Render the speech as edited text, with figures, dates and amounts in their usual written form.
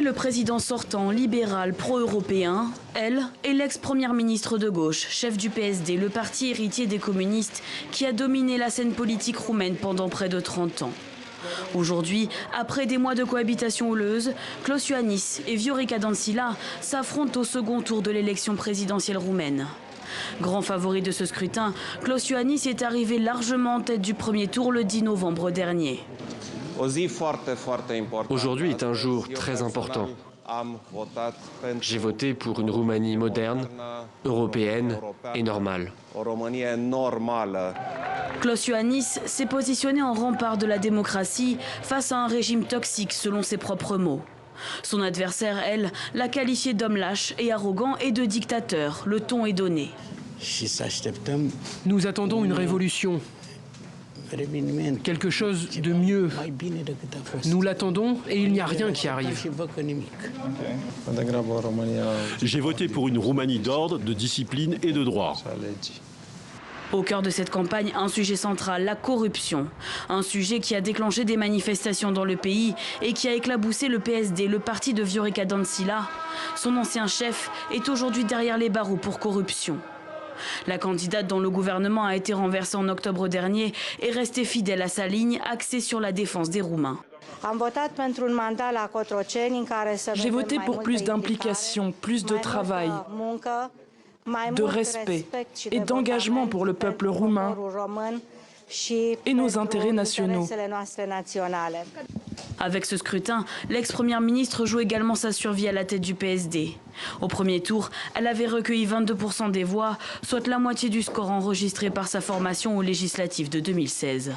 Le président sortant, libéral, pro-européen, elle est l'ex-première ministre de gauche, chef du PSD, le parti héritier des communistes qui a dominé la scène politique roumaine pendant près de 30 ans. Aujourd'hui, après des mois de cohabitation houleuse, Klaus Iohannis et Viorica Dăncilă s'affrontent au second tour de l'élection présidentielle roumaine. Grand favori de ce scrutin, Klaus Iohannis est arrivé largement en tête du premier tour le 10 novembre dernier. Aujourd'hui est un jour très important. J'ai voté pour une Roumanie moderne, européenne et normale. Klaus Iohannis s'est positionné en rempart de la démocratie face à un régime toxique selon ses propres mots. Son adversaire, elle, l'a qualifié d'homme lâche et arrogant et de dictateur. Le ton est donné. Nous attendons une révolution. Quelque chose de mieux. Nous l'attendons et il n'y a rien qui arrive. J'ai voté pour une Roumanie d'ordre, de discipline et de droit. Au cœur de cette campagne, un sujet central, la corruption. Un sujet qui a déclenché des manifestations dans le pays et qui a éclaboussé le PSD, le parti de Viorica Dăncilă. Son ancien chef est aujourd'hui derrière les barreaux pour corruption. La candidate dont le gouvernement a été renversé en octobre dernier est restée fidèle à sa ligne axée sur la défense des Roumains. J'ai voté pour plus d'implication, plus de travail, de respect et d'engagement pour le peuple roumain et nos intérêts nationaux. Avec ce scrutin, l'ex-première ministre joue également sa survie à la tête du PSD. Au premier tour, elle avait recueilli 22% des voix, soit la moitié du score enregistré par sa formation aux législatives de 2016.